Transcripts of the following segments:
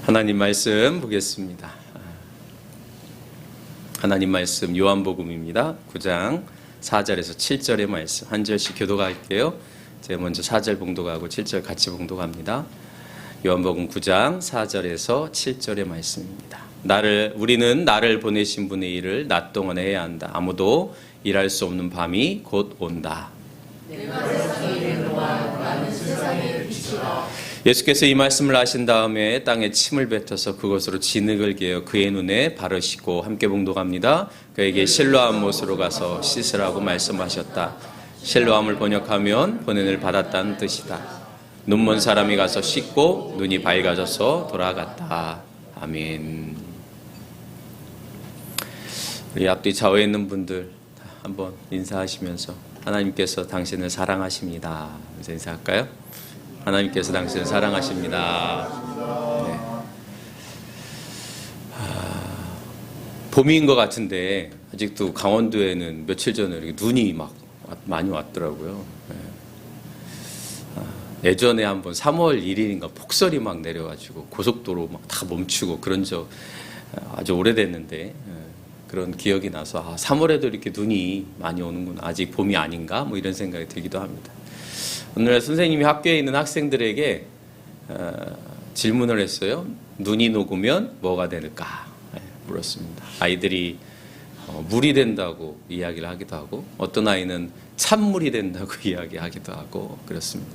하나님 말씀 보겠습니다. 하나님 말씀 요한복음입니다. 9장 4절에서 7절의 말씀 한 절씩 교독할게요. 제가 먼저 4절 봉독하고 7절 같이 봉독합니다. 요한복음 9장 4절에서 7절의 말씀입니다. 우리는 나를 보내신 분의 일을 낮 동안 해야 한다. 아무도 일할 수 없는 밤이 곧 온다. 내가 세상에 있는 동안 나는 세상의 빛이다. 예수께서 이 말씀을 하신 다음에 땅에 침을 뱉어서 그것으로 진흙을 개어 그의 눈에 바르시고 함께 봉독합니다. 그에게 실로암 못으로 가서 씻으라고 말씀하셨다. 실로암을 번역하면 보냄을 받았다는 뜻이다. 눈먼 사람이 가서 씻고 눈이 밝아져서 돌아갔다. 아멘. 우리 앞뒤 좌우에 있는 분들 한번 인사하시면서 하나님께서 당신을 사랑하십니다. 그래서 인사할까요? 하나님께서 당신을 사랑하십니다. 네. 봄인 것 같은데 아직도 강원도에는 며칠 전에 이렇게 눈이 막 많이 왔더라고요. 네. 예전에 한번 3월 1일인가 폭설이 막 내려가지고 고속도로 막 다 멈추고 그런 적 아주 오래됐는데 그런 기억이 나서 3월에도 이렇게 눈이 많이 오는구나. 아직 봄이 아닌가? 뭐 이런 생각이 들기도 합니다. 오늘 선생님이 학교에 있는 학생들에게 질문을 했어요. 눈이 녹으면 뭐가 될까? 물었습니다. 아이들이 물이 된다고 이야기를 하기도 하고 어떤 아이는 찬물이 된다고 이야기하기도 하고 그렇습니다.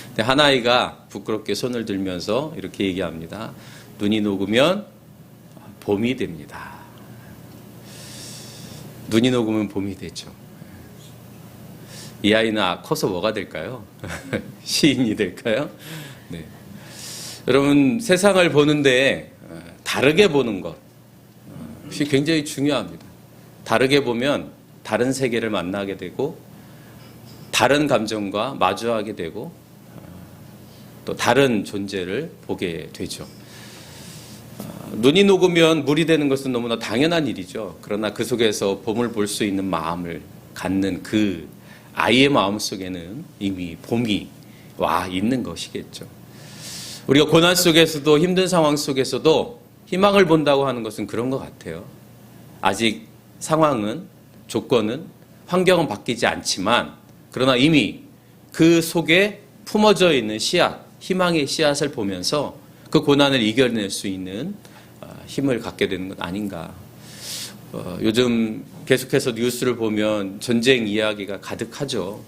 근데 한 아이가 부끄럽게 손을 들면서 이렇게 얘기합니다. 눈이 녹으면 봄이 됩니다. 눈이 녹으면 봄이 되죠. 이 아이는 커서 뭐가 될까요? 시인이 될까요? 네. 여러분 세상을 보는데 다르게 보는 것 이것이 굉장히 중요합니다. 다르게 보면 다른 세계를 만나게 되고 다른 감정과 마주하게 되고 또 다른 존재를 보게 되죠. 눈이 녹으면 물이 되는 것은 너무나 당연한 일이죠. 그러나 그 속에서 봄을 볼 수 있는 마음을 갖는 그 아이의 마음 속에는 이미 봄이 와 있는 것이겠죠. 우리가 고난 속에서도 힘든 상황 속에서도 희망을 본다고 하는 것은 그런 것 같아요. 아직 상황은 조건은 환경은 바뀌지 않지만 그러나 이미 그 속에 품어져 있는 씨앗, 희망의 씨앗을 보면서 그 고난을 이겨낼 수 있는 힘을 갖게 되는 것 아닌가. 요즘 계속해서 뉴스를 보면 전쟁 이야기가 가득하죠.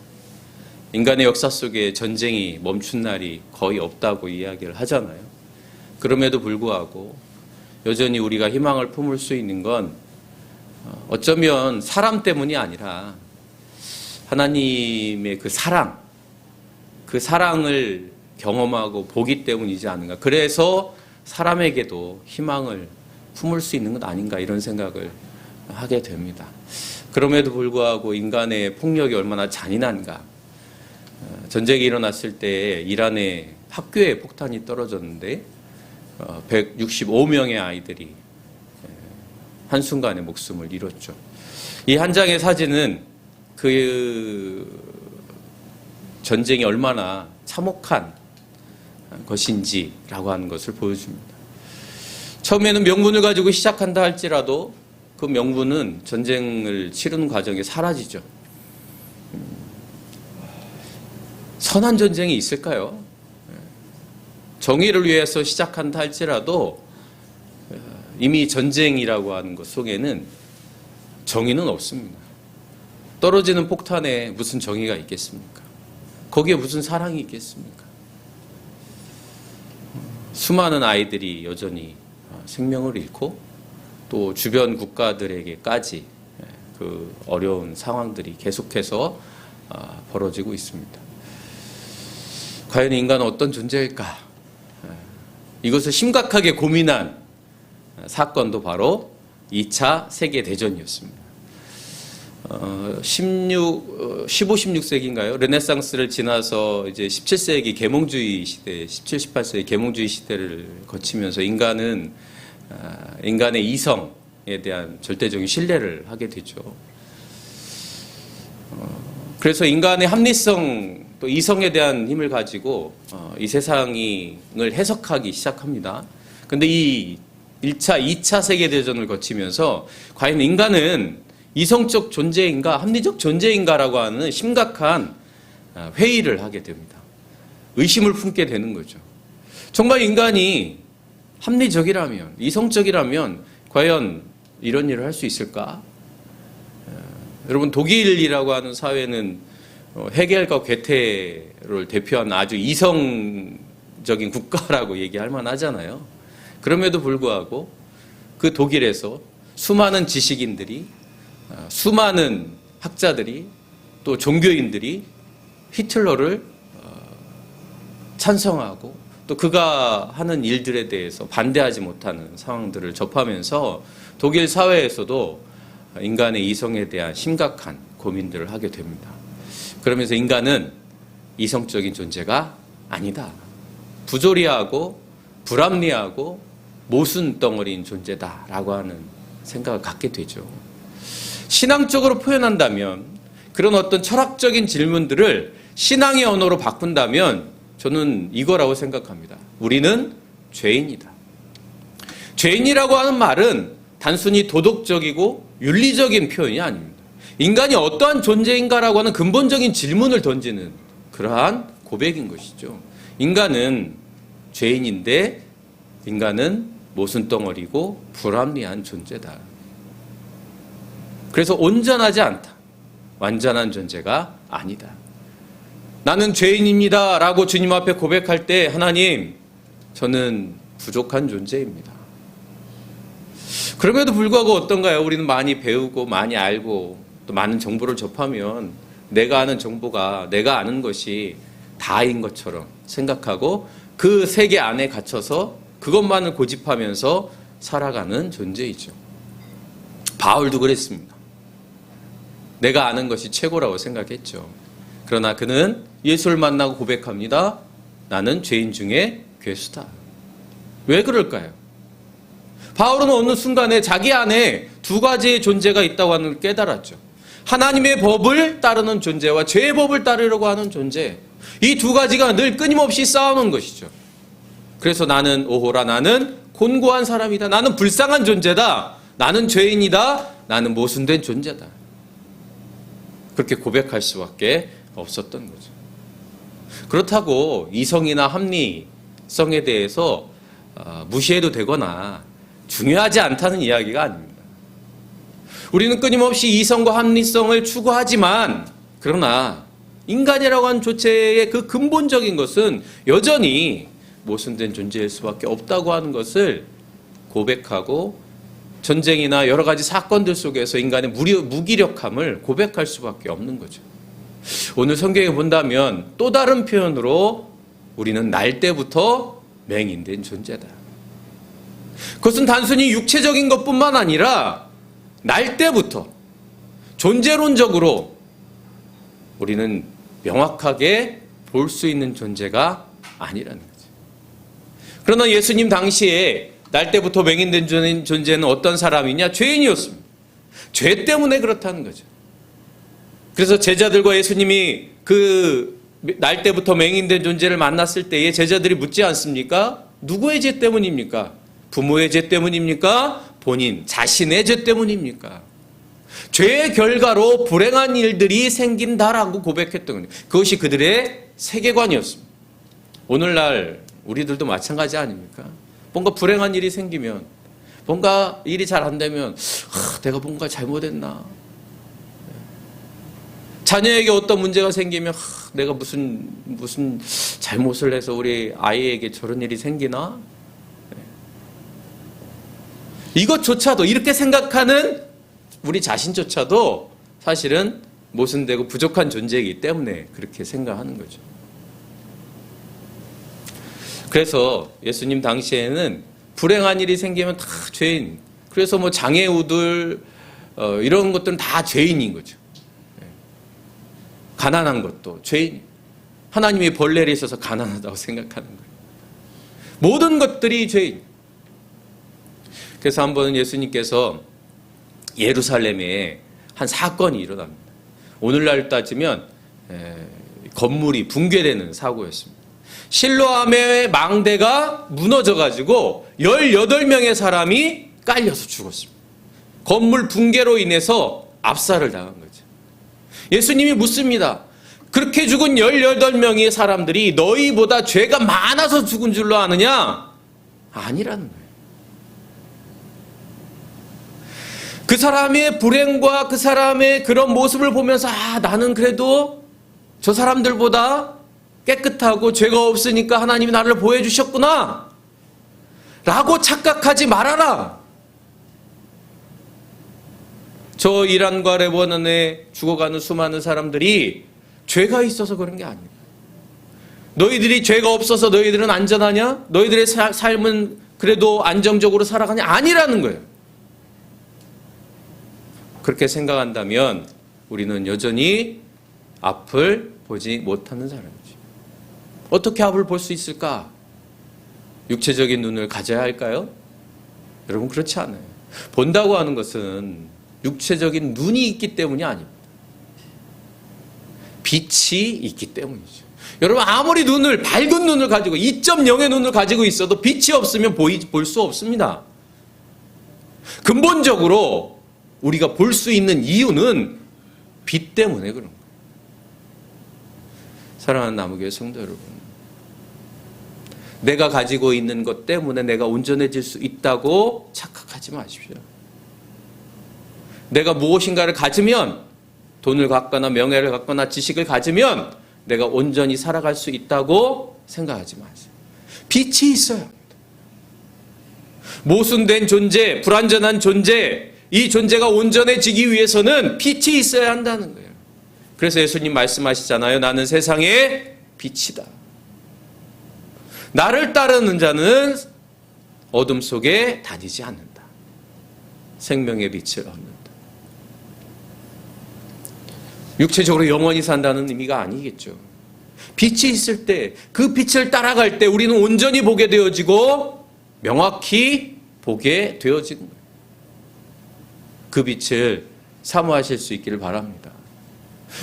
인간의 역사 속에 전쟁이 멈춘 날이 거의 없다고 이야기를 하잖아요. 그럼에도 불구하고 여전히 우리가 희망을 품을 수 있는 건 어쩌면 사람 때문이 아니라 하나님의 그 사랑을 경험하고 보기 때문이지 않은가. 그래서 사람에게도 희망을 품을 수 있는 것 아닌가 이런 생각을 하게 됩니다. 그럼에도 불구하고 인간의 폭력이 얼마나 잔인한가. 전쟁이 일어났을 때 이란의 학교에 폭탄이 떨어졌는데 165명의 아이들이 한순간에 목숨을 잃었죠. 이 한 장의 사진은 그 전쟁이 얼마나 참혹한 것인지라고 하는 것을 보여줍니다. 처음에는 명분을 가지고 시작한다 할지라도 그 명분은 전쟁을 치르는 과정에 사라지죠. 선한 전쟁이 있을까요? 정의를 위해서 시작한다 할지라도 이미 전쟁이라고 하는 것 속에는 정의는 없습니다. 떨어지는 폭탄에 무슨 정의가 있겠습니까? 거기에 무슨 사랑이 있겠습니까? 수많은 아이들이 여전히 생명을 잃고 또 주변 국가들에게까지 그 어려운 상황들이 계속해서 벌어지고 있습니다. 과연 인간은 어떤 존재일까? 이것을 심각하게 고민한 사건도 바로 2차 세계대전이었습니다. 15, 16세기인가요? 르네상스를 지나서 이제 17세기 계몽주의 시대, 17, 18세기 계몽주의 시대를 거치면서 인간은 인간의 이성에 대한 절대적인 신뢰를 하게 되죠. 그래서 인간의 합리성 또 이성에 대한 힘을 가지고 이 세상을 해석하기 시작합니다. 근데 이 1차, 2차 세계대전을 거치면서 과연 인간은 이성적 존재인가, 합리적 존재인가라고 하는 심각한 회의를 하게 됩니다. 의심을 품게 되는 거죠. 정말 인간이 합리적이라면, 이성적이라면 과연 이런 일을 할 수 있을까? 여러분, 독일이라고 하는 사회는 헤겔과 괴테를 대표하는 아주 이성적인 국가라고 얘기할 만하잖아요. 그럼에도 불구하고 그 독일에서 수많은 지식인들이, 수많은 학자들이, 또 종교인들이 히틀러를 찬성하고 또 그가 하는 일들에 대해서 반대하지 못하는 상황들을 접하면서 독일 사회에서도 인간의 이성에 대한 심각한 고민들을 하게 됩니다. 그러면서 인간은 이성적인 존재가 아니다. 부조리하고 불합리하고 모순 덩어리인 존재다라고 하는 생각을 갖게 되죠. 신앙적으로 표현한다면, 그런 어떤 철학적인 질문들을 신앙의 언어로 바꾼다면 저는 이거라고 생각합니다. 우리는 죄인이다. 죄인이라고 하는 말은 단순히 도덕적이고 윤리적인 표현이 아닙니다. 인간이 어떠한 존재인가라고 하는 근본적인 질문을 던지는 그러한 고백인 것이죠. 인간은 죄인인데 인간은 모순덩어리고 불합리한 존재다. 그래서 온전하지 않다. 완전한 존재가 아니다. 나는 죄인입니다 라고 주님 앞에 고백할 때, 하나님, 저는 부족한 존재입니다. 그럼에도 불구하고 어떤가요? 우리는 많이 배우고 많이 알고 또 많은 정보를 접하면 내가 아는 정보가, 내가 아는 것이 다인 것처럼 생각하고 그 세계 안에 갇혀서 그것만을 고집하면서 살아가는 존재이죠. 바울도 그랬습니다. 내가 아는 것이 최고라고 생각했죠. 그러나 그는 예수를 만나고 고백합니다. 나는 죄인 중에 괴수다. 왜 그럴까요? 바울은 어느 순간에 자기 안에 두 가지의 존재가 있다고 하는 걸 깨달았죠. 하나님의 법을 따르는 존재와 죄의 법을 따르려고 하는 존재. 이 두 가지가 늘 끊임없이 싸우는 것이죠. 그래서 나는, 오호라, 나는 곤고한 사람이다. 나는 불쌍한 존재다. 나는 죄인이다. 나는 모순된 존재다. 그렇게 고백할 수밖에 없었던 거죠. 그렇다고 이성이나 합리성에 대해서 무시해도 되거나 중요하지 않다는 이야기가 아닙니다. 우리는 끊임없이 이성과 합리성을 추구하지만, 그러나 인간이라고 하는 존재의 그 근본적인 것은 여전히 모순된 존재일 수밖에 없다고 하는 것을 고백하고, 전쟁이나 여러 가지 사건들 속에서 인간의 무기력함을 고백할 수밖에 없는 거죠. 오늘 성경에 본다면 또 다른 표현으로 우리는 날 때부터 맹인된 존재다. 그것은 단순히 육체적인 것뿐만 아니라 날 때부터 존재론적으로 우리는 명확하게 볼 수 있는 존재가 아니라는 거죠. 그러나 예수님 당시에 날 때부터 맹인된 존재는 어떤 사람이냐? 죄인이었습니다. 죄 때문에 그렇다는 거죠. 그래서 제자들과 예수님이 그 날 때부터 맹인된 존재를 만났을 때에 제자들이 묻지 않습니까? 누구의 죄 때문입니까? 부모의 죄 때문입니까? 본인 자신의 죄 때문입니까? 죄의 결과로 불행한 일들이 생긴다라고 고백했던 거예요. 그것이 그들의 세계관이었습니다. 오늘날 우리들도 마찬가지 아닙니까? 뭔가 불행한 일이 생기면, 뭔가 일이 잘 안 되면 내가 뭔가 잘못했나? 자녀에게 어떤 문제가 생기면 내가 무슨 잘못을 해서 우리 아이에게 저런 일이 생기나? 이것조차도, 이렇게 생각하는 우리 자신조차도 사실은 모순되고 부족한 존재이기 때문에 그렇게 생각하는 거죠. 그래서 예수님 당시에는 불행한 일이 생기면 다 죄인, 그래서 뭐 장애우들 이런 것들은 다 죄인인 거죠. 가난한 것도 죄인, 하나님이 벌레를 있어서 가난하다고 생각하는 거예요. 모든 것들이 죄인. 그래서 한 번은 예수님께서 예루살렘에 한 사건이 일어납니다. 오늘날 따지면 건물이 붕괴되는 사고였습니다. 실로암의 망대가 무너져가지고 18명의 사람이 깔려서 죽었습니다. 건물 붕괴로 인해서 압살을 당한 거죠. 예수님이 묻습니다. 그렇게 죽은 18명의 사람들이 너희보다 죄가 많아서 죽은 줄로 아느냐? 아니라는 거예요. 그 사람의 불행과 그 사람의 그런 모습을 보면서 나는 그래도 저 사람들보다 깨끗하고 죄가 없으니까 하나님이 나를 보여주셨구나 라고 착각하지 말아라. 저 이란과 레바논에 죽어가는 수많은 사람들이 죄가 있어서 그런 게 아니에요. 너희들이 죄가 없어서 너희들은 안전하냐? 너희들의 삶은 그래도 안정적으로 살아가냐? 아니라는 거예요. 그렇게 생각한다면 우리는 여전히 앞을 보지 못하는 사람이지. 어떻게 앞을 볼 수 있을까? 육체적인 눈을 가져야 할까요? 여러분, 그렇지 않아요. 본다고 하는 것은 육체적인 눈이 있기 때문이 아닙니다. 빛이 있기 때문이죠. 여러분, 아무리 밝은 눈을 가지고 2.0의 눈을 가지고 있어도 빛이 없으면 볼 수 없습니다. 근본적으로 우리가 볼 수 있는 이유는 빛 때문에 그런 거예요. 사랑하는 나무교회 성도 여러분, 내가 가지고 있는 것 때문에 내가 온전해질 수 있다고 착각하지 마십시오. 내가 무엇인가를 가지면, 돈을 갖거나 명예를 갖거나 지식을 가지면 내가 온전히 살아갈 수 있다고 생각하지 마세요. 빛이 있어야 합니다. 모순된 존재, 불완전한 존재, 이 존재가 온전해지기 위해서는 빛이 있어야 한다는 거예요. 그래서 예수님 말씀하시잖아요. 나는 세상의 빛이다. 나를 따르는 자는 어둠 속에 다니지 않는다. 생명의 빛을 얻는다. 육체적으로 영원히 산다는 의미가 아니겠죠. 빛이 있을 때, 그 빛을 따라갈 때 우리는 온전히 보게 되어지고 명확히 보게 되어지는 거예요. 그 빛을 사모하실 수 있기를 바랍니다.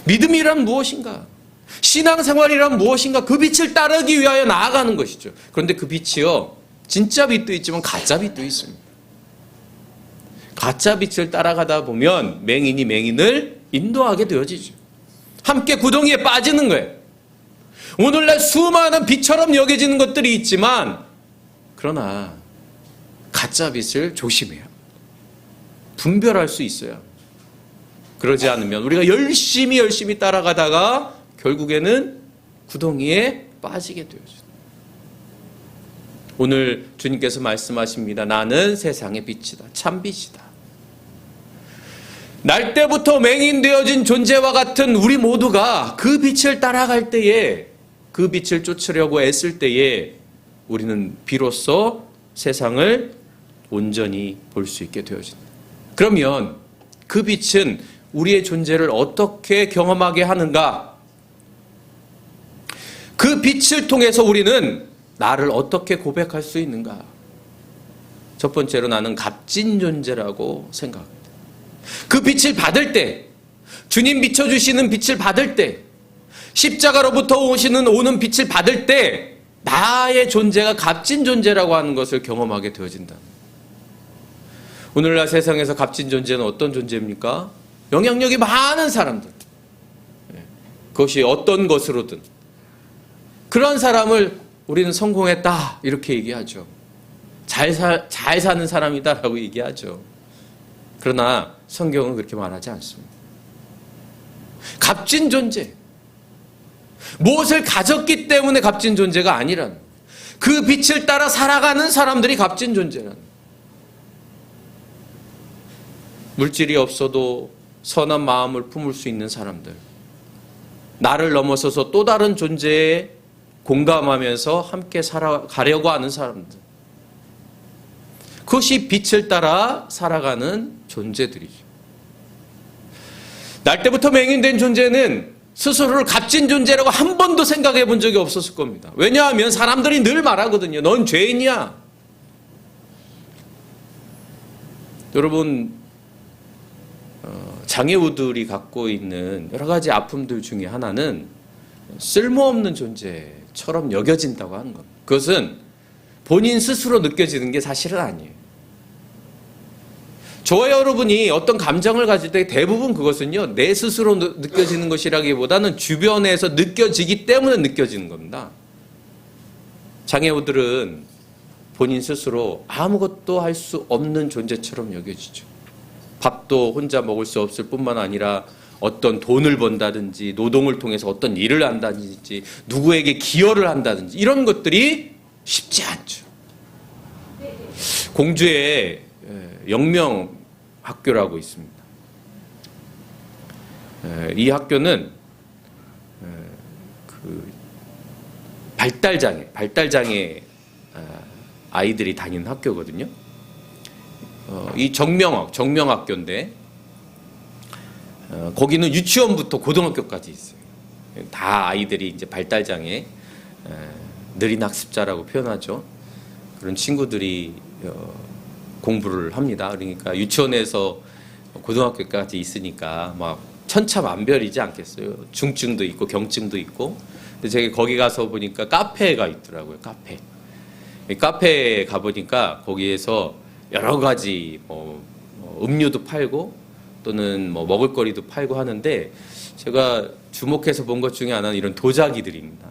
믿음이란 무엇인가? 신앙생활이란 무엇인가? 그 빛을 따르기 위하여 나아가는 것이죠. 그런데 그 빛이요, 진짜 빛도 있지만 가짜 빛도 있습니다. 가짜 빛을 따라가다 보면 맹인이 맹인을 인도하게 되어지죠. 함께 구덩이에 빠지는 거예요. 오늘날 수많은 빛처럼 여겨지는 것들이 있지만, 그러나 가짜 빛을 조심해야 합니다. 분별할 수 있어요. 그러지 않으면 우리가 열심히 따라가다가 결국에는 구덩이에 빠지게 되어져요. 오늘 주님께서 말씀하십니다. 나는 세상의 빛이다. 참빛이다. 날 때부터 맹인되어진 존재와 같은 우리 모두가 그 빛을 따라갈 때에, 그 빛을 쫓으려고 애쓸 때에 우리는 비로소 세상을 온전히 볼 수 있게 되어진다. 그러면 그 빛은 우리의 존재를 어떻게 경험하게 하는가? 그 빛을 통해서 우리는 나를 어떻게 고백할 수 있는가? 첫 번째로 나는 값진 존재라고 생각합니다. 그 빛을 받을 때, 주님 비춰주시는 빛을 받을 때, 십자가로부터 오는 빛을 받을 때 나의 존재가 값진 존재라고 하는 것을 경험하게 되어진다. 오늘날 세상에서 값진 존재는 어떤 존재입니까? 영향력이 많은 사람들. 그것이 어떤 것으로든. 그런 사람을 우리는 성공했다 이렇게 얘기하죠. 잘 사는 사람이다라고 얘기하죠. 그러나 성경은 그렇게 말하지 않습니다. 값진 존재. 무엇을 가졌기 때문에 값진 존재가 아니라는, 그 빛을 따라 살아가는 사람들이 값진 존재라는. 물질이 없어도 선한 마음을 품을 수 있는 사람들, 나를 넘어서서 또 다른 존재에 공감하면서 함께 살아가려고 하는 사람들, 그것이 빛을 따라 살아가는 존재들이죠. 날 때부터 맹인된 존재는 스스로를 값진 존재라고 한 번도 생각해 본 적이 없었을 겁니다. 왜냐하면 사람들이 늘 말하거든요. 넌 죄인이야. 여러분, 장애우들이 갖고 있는 여러 가지 아픔들 중에 하나는 쓸모없는 존재가 존재처럼 여겨진다고 하는 겁니다. 그것은 본인 스스로 느껴지는 게 사실은 아니에요. 저와 여러분이 어떤 감정을 가질 때 대부분 그것은요, 내 스스로 느껴지는 것이라기보다는 주변에서 느껴지기 때문에 느껴지는 겁니다. 장애우들은 본인 스스로 아무것도 할 수 없는 존재처럼 여겨지죠. 밥도 혼자 먹을 수 없을 뿐만 아니라 어떤 돈을 번다든지 노동을 통해서 어떤 일을 한다든지 누구에게 기여를 한다든지 이런 것들이 쉽지 않죠. 공주에 영명학교라고 있습니다. 이 학교는 그 발달장애 아이들이 다니는 학교거든요. 이 정명학교인데 거기는 유치원부터 고등학교까지 있어요. 다 아이들이 이제 발달장애 느린 학습자라고 표현하죠. 그런 친구들이 공부를 합니다. 그러니까 유치원에서 고등학교까지 있으니까 막 천차만별이지 않겠어요. 중증도 있고 경증도 있고. 근데 제가 거기 가서 보니까 카페가 있더라고요. 카페에 가보니까 거기에서 여러 가지 음료도 팔고 또는 먹을거리도 팔고 하는데 제가 주목해서 본 것 중에 하나는 이런 도자기들입니다.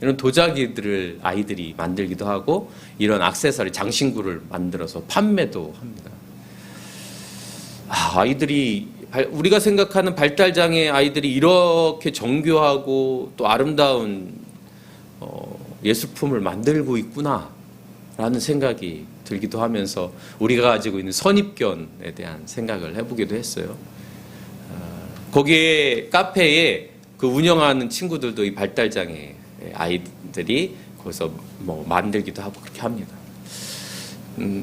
이런 도자기들을 아이들이 만들기도 하고 이런 액세서리 장신구를 만들어서 판매도 합니다. 아이들이 우리가 생각하는 발달장애 아이들이 이렇게 정교하고 또 아름다운 예술품을 만들고 있구나라는 생각이 들기도 하면서 우리가 가지고 있는 선입견에 대한 생각을 해보기도 했어요. 거기에 카페에 그 운영하는 친구들도 이 발달장애 아이들이 거기서 만들기도 하고 그렇게 합니다.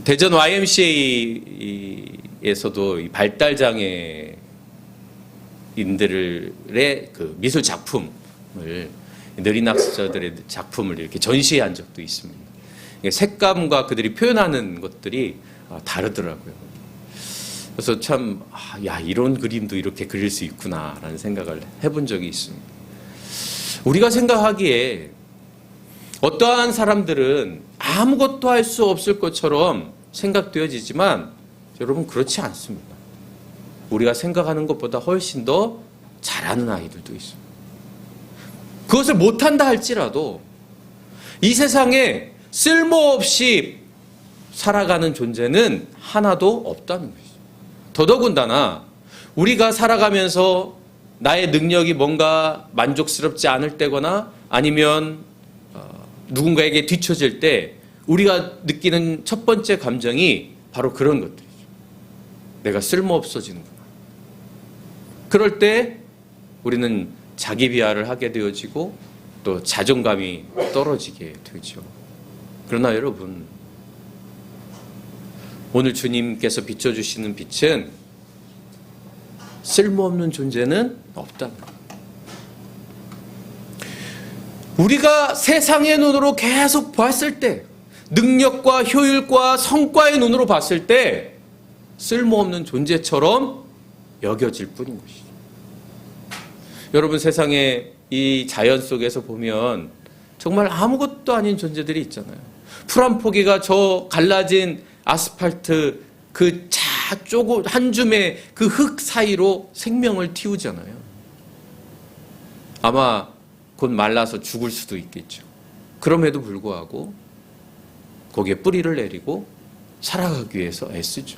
대전 YMCA에서도 이 발달장애인들의 그 미술 작품을 느린 학습자들의 작품을 이렇게 전시한 적도 있습니다. 색감과 그들이 표현하는 것들이 다르더라고요. 그래서 참, 이런 그림도 이렇게 그릴 수 있구나라는 생각을 해본 적이 있습니다. 우리가 생각하기에 어떠한 사람들은 아무것도 할 수 없을 것처럼 생각되어지지만 여러분 그렇지 않습니다. 우리가 생각하는 것보다 훨씬 더 잘하는 아이들도 있습니다. 그것을 못한다 할지라도 이 세상에 쓸모없이 살아가는 존재는 하나도 없다는 것이죠. 더더군다나 우리가 살아가면서 나의 능력이 뭔가 만족스럽지 않을 때거나 아니면 누군가에게 뒤처질 때 우리가 느끼는 첫 번째 감정이 바로 그런 것들이죠. 내가 쓸모없어지는구나. 그럴 때 우리는 자기 비하를 하게 되어지고 또 자존감이 떨어지게 되죠. 그러나 여러분, 오늘 주님께서 비춰주시는 빛은 쓸모없는 존재는 없다. 우리가 세상의 눈으로 계속 봤을 때, 능력과 효율과 성과의 눈으로 봤을 때 쓸모없는 존재처럼 여겨질 뿐인 것이죠. 여러분, 세상에 이 자연 속에서 보면 정말 아무것도 아닌 존재들이 있잖아요. 풀 한 포기가 저 갈라진 아스팔트 그 한 줌의 그 흙 사이로 생명을 틔우잖아요. 아마 곧 말라서 죽을 수도 있겠죠. 그럼에도 불구하고 거기에 뿌리를 내리고 살아가기 위해서 애쓰죠.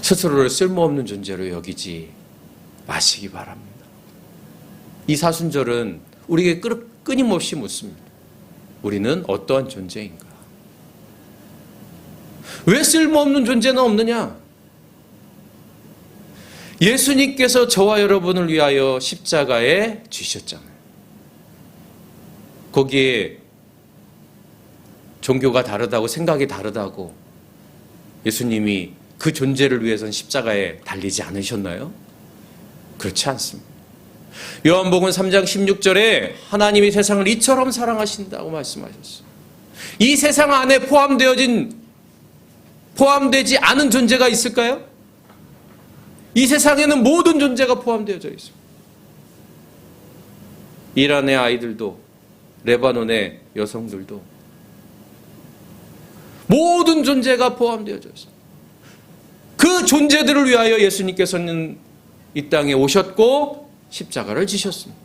스스로를 쓸모없는 존재로 여기지 마시기 바랍니다. 이 사순절은 우리에게 끊임없이 묻습니다. 우리는 어떠한 존재인가? 왜 쓸모없는 존재는 없느냐? 예수님께서 저와 여러분을 위하여 십자가에 지셨잖아요. 거기에 종교가 다르다고 생각이 다르다고 예수님이 그 존재를 위해서는 십자가에 달리지 않으셨나요? 그렇지 않습니다. 요한복음 3장 16절에 하나님이 세상을 이처럼 사랑하신다고 말씀하셨어요. 이 세상 안에 포함되지 않은 존재가 있을까요? 이 세상에는 모든 존재가 포함되어져 있습니다. 이란의 아이들도, 레바논의 여성들도 모든 존재가 포함되어져 있습니다. 그 존재들을 위하여 예수님께서는 이 땅에 오셨고 십자가를 지셨습니다.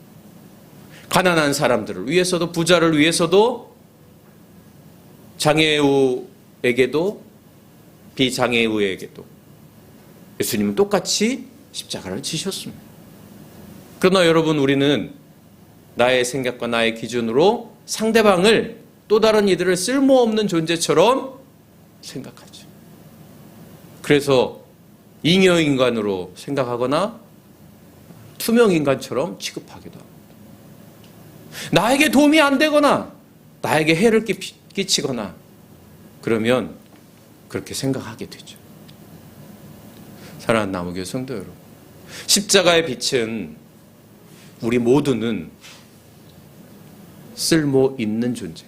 가난한 사람들을 위해서도, 부자를 위해서도, 장애우에게도 비장애우에게도 예수님은 똑같이 십자가를 지셨습니다. 그러나 여러분, 우리는 나의 생각과 나의 기준으로 상대방을, 또 다른 이들을 쓸모없는 존재처럼 생각하죠. 그래서 잉여인간으로 생각하거나 투명인간처럼 취급하기도 합니다. 나에게 도움이 안 되거나 나에게 해를 끼치거나 그러면 그렇게 생각하게 되죠. 사랑하는 남우교회 성도 여러분, 십자가의 빛은 우리 모두는 쓸모 있는 존재,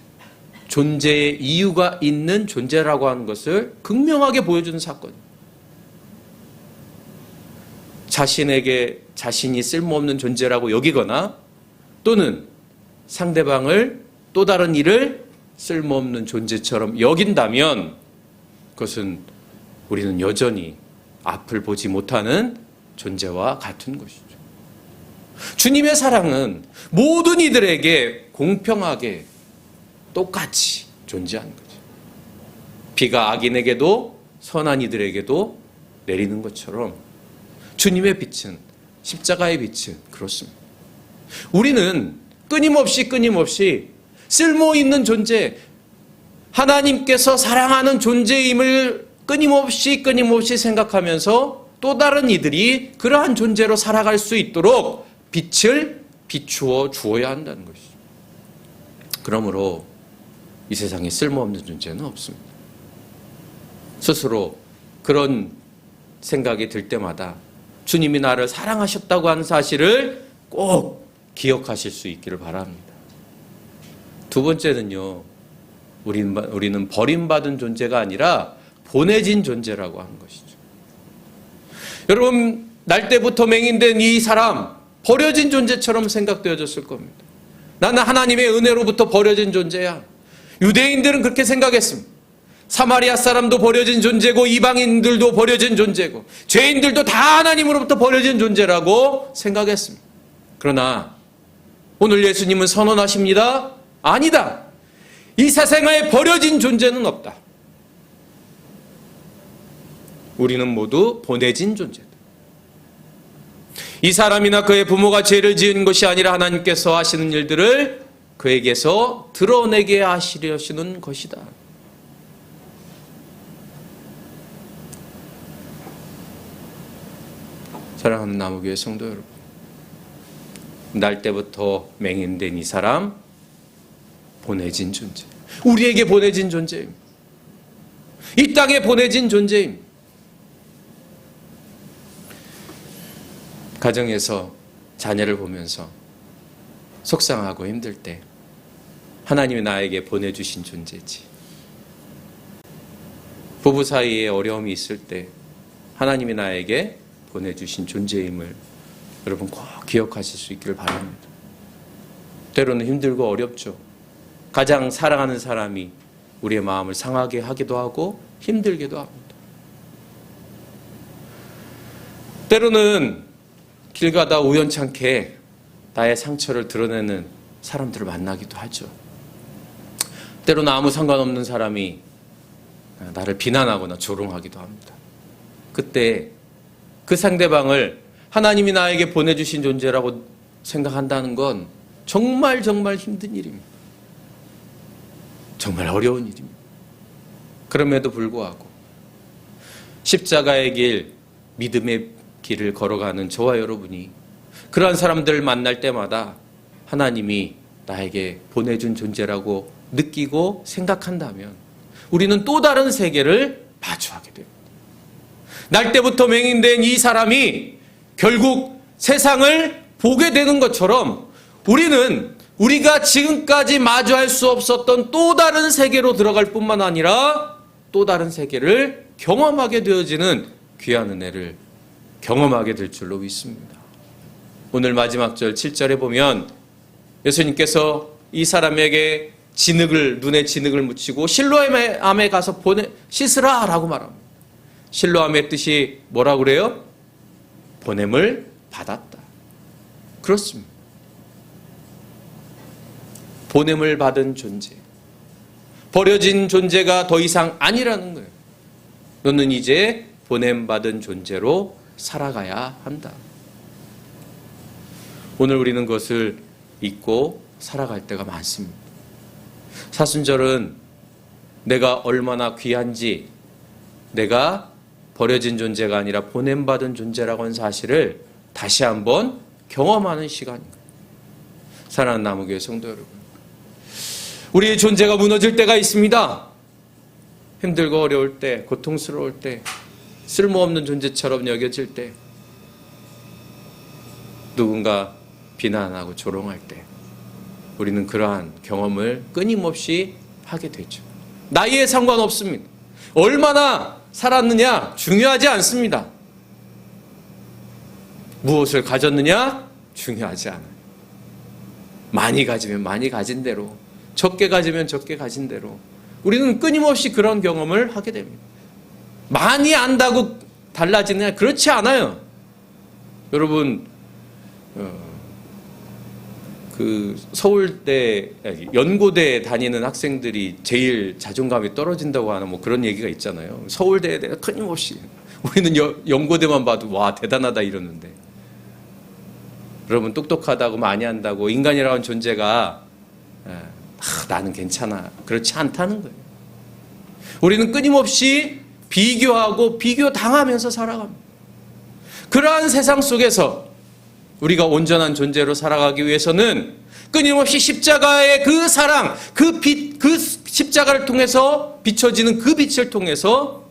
존재의 이유가 있는 존재라고 하는 것을 극명하게 보여주는 사건입니다. 자신에게 자신이 쓸모없는 존재라고 여기거나 또는 상대방을, 또 다른 일을 쓸모없는 존재처럼 여긴다면 그것은 우리는 여전히 앞을 보지 못하는 존재와 같은 것이죠. 주님의 사랑은 모든 이들에게 공평하게 똑같이 존재하는 거죠. 비가 악인에게도 선한 이들에게도 내리는 것처럼 주님의 빛은, 십자가의 빛은 그렇습니다. 우리는 끊임없이 쓸모 있는 존재, 하나님께서 사랑하는 존재임을 끊임없이 생각하면서 또 다른 이들이 그러한 존재로 살아갈 수 있도록 빛을 비추어 주어야 한다는 것이죠. 그러므로 이 세상에 쓸모없는 존재는 없습니다. 스스로 그런 생각이 들 때마다 주님이 나를 사랑하셨다고 하는 사실을 꼭 기억하실 수 있기를 바랍니다. 두 번째는요, 우리는 버림받은 존재가 아니라 보내진 존재라고 하는 것이죠. 여러분, 날 때부터 맹인된 이 사람, 버려진 존재처럼 생각되어졌을 겁니다. 나는 하나님의 은혜로부터 버려진 존재야. 유대인들은 그렇게 생각했습니다. 사마리아 사람도 버려진 존재고, 이방인들도 버려진 존재고, 죄인들도 다 하나님으로부터 버려진 존재라고 생각했습니다. 그러나 오늘 예수님은 선언하십니다. 아니다. 이 세상에 버려진 존재는 없다. 우리는 모두 보내진 존재다. 이 사람이나 그의 부모가 죄를 지은 것이 아니라 하나님께서 하시는 일들을 그에게서 드러내게 하시려시는 것이다. 사랑하는 남우교회 성도 여러분, 날 때부터 맹인된 이 사람, 보내진 존재, 우리에게 보내진 존재입니다. 이 땅에 보내진 존재입니다. 가정에서 자녀를 보면서 속상하고 힘들 때 하나님이 나에게 보내주신 존재지. 부부 사이에 어려움이 있을 때 하나님이 나에게 보내주신 존재임을 여러분 꼭 기억하실 수 있기를 바랍니다. 때로는 힘들고 어렵죠. 가장 사랑하는 사람이 우리의 마음을 상하게 하기도 하고 힘들기도 합니다. 때로는 길 가다 우연찮게 나의 상처를 드러내는 사람들을 만나기도 하죠. 때로는 아무 상관없는 사람이 나를 비난하거나 조롱하기도 합니다. 그때 그 상대방을 하나님이 나에게 보내주신 존재라고 생각한다는 건 정말 힘든 일입니다. 정말 어려운 일입니다. 그럼에도 불구하고 십자가의 길, 믿음의 길을 걸어가는 저와 여러분이 그러한 사람들을 만날 때마다 하나님이 나에게 보내준 존재라고 느끼고 생각한다면 우리는 또 다른 세계를 마주하게 됩니다. 날 때부터 맹인된 이 사람이 결국 세상을 보게 되는 것처럼 우리는 우리가 지금까지 마주할 수 없었던 또 다른 세계로 들어갈 뿐만 아니라 또 다른 세계를 경험하게 되어지는 귀한 은혜를 경험하게 될 줄로 믿습니다. 오늘 마지막 절 7절에 보면 예수님께서 이 사람에게 눈에 진흙을 묻히고 실로암에 가서 씻으라 라고 말합니다. 실로암의 뜻이 뭐라고 그래요? 보냄을 받았다. 그렇습니다. 보냄을 받은 존재. 버려진 존재가 더 이상 아니라는 거예요. 너는 이제 보냄받은 존재로 살아가야 한다. 오늘 우리는 그것을 잊고 살아갈 때가 많습니다. 사순절은 내가 얼마나 귀한지, 내가 버려진 존재가 아니라 보냄받은 존재라고 하는 사실을 다시 한번 경험하는 시간입니다. 사랑하는 나무교회 성도 여러분, 우리의 존재가 무너질 때가 있습니다. 힘들고 어려울 때, 고통스러울 때, 쓸모없는 존재처럼 여겨질 때, 누군가 비난하고 조롱할 때 우리는 그러한 경험을 끊임없이 하게 되죠. 나이에 상관없습니다. 얼마나 살았느냐 중요하지 않습니다. 무엇을 가졌느냐 중요하지 않아요. 많이 가지면 많이 가진 대로, 적게 가지면 적게 가진 대로 우리는 끊임없이 그런 경험을 하게 됩니다. 많이 안다고 달라지느냐? 그렇지 않아요. 여러분, 서울대, 연고대에 다니는 학생들이 제일 자존감이 떨어진다고 하는 뭐 그런 얘기가 있잖아요. 서울대에 대해 끊임없이. 우리는 연고대만 봐도 와, 대단하다 이러는데. 여러분, 똑똑하다고 많이 한다고 인간이라는 하는 존재가 나는 괜찮아. 그렇지 않다는 거예요. 우리는 끊임없이 비교하고 비교당하면서 살아갑니다. 그러한 세상 속에서 우리가 온전한 존재로 살아가기 위해서는 끊임없이 십자가의 그 사랑, 그 빛, 그 십자가를 통해서 비춰지는 그 빛을 통해서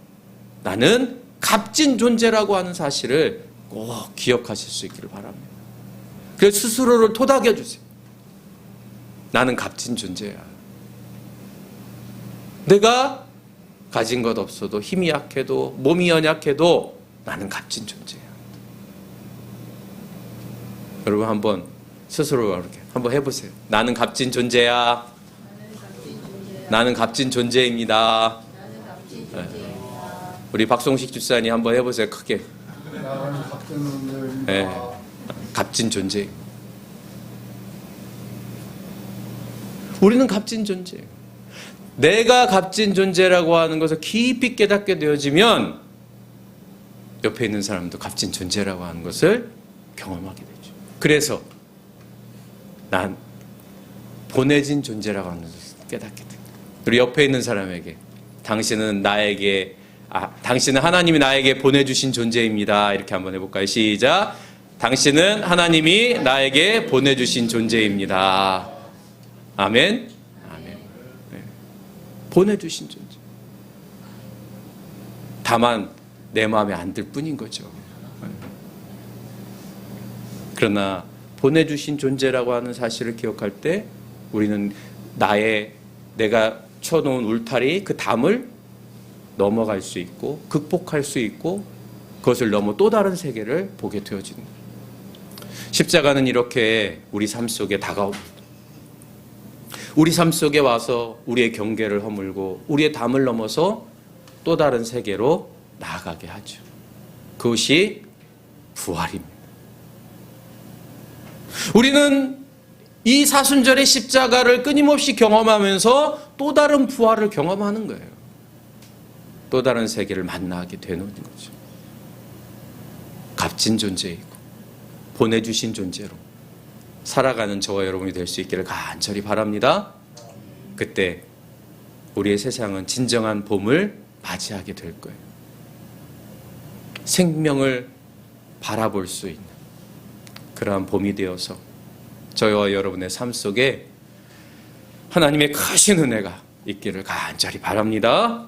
나는 값진 존재라고 하는 사실을 꼭 기억하실 수 있기를 바랍니다. 그래서 스스로를 토닥여 주세요. 나는 값진 존재야. 내가 가진 것 없어도, 힘이 약해도, 몸이 연약해도 나는 값진 존재야. 여러분 한번 스스로 이렇게 한번 해보세요. 나는 값진 존재야. 나는 값진 존재입니다. 네. 우리 박송식 집사님 한번 해보세요. 크게. 나는 값진 존재입니다. 네. 값진 존재. 우리는 값진 존재예요. 내가 값진 존재라고 하는 것을 깊이 깨닫게 되어지면 옆에 있는 사람도 값진 존재라고 하는 것을 경험하게 되죠. 그래서 난 보내진 존재라고 하는 것을 깨닫게 됩니다. 우리 옆에 있는 사람에게 당신은 하나님이 나에게 보내주신 존재입니다. 이렇게 한번 해볼까요? 시작. 당신은 하나님이 나에게 보내주신 존재입니다. 아멘. 아멘. 네. 보내주신 존재. 다만 내 마음에 안 들 뿐인 거죠. 그러나 보내주신 존재라고 하는 사실을 기억할 때 우리는 내가 쳐놓은 울타리, 그 담을 넘어갈 수 있고 극복할 수 있고 그것을 넘어 또 다른 세계를 보게 되어지는 거예요. 십자가는 이렇게 우리 삶 속에 다가옵니다. 우리 삶 속에 와서 우리의 경계를 허물고 우리의 담을 넘어서 또 다른 세계로 나아가게 하죠. 그것이 부활입니다. 우리는 이 사순절의 십자가를 끊임없이 경험하면서 또 다른 부활을 경험하는 거예요. 또 다른 세계를 만나게 되는 거죠. 값진 존재이고 보내주신 존재로 살아가는 저와 여러분이 될 수 있기를 간절히 바랍니다. 그때 우리의 세상은 진정한 봄을 맞이하게 될 거예요. 생명을 바라볼 수 있는 그러한 봄이 되어서 저와 여러분의 삶 속에 하나님의 크신 은혜가 있기를 간절히 바랍니다.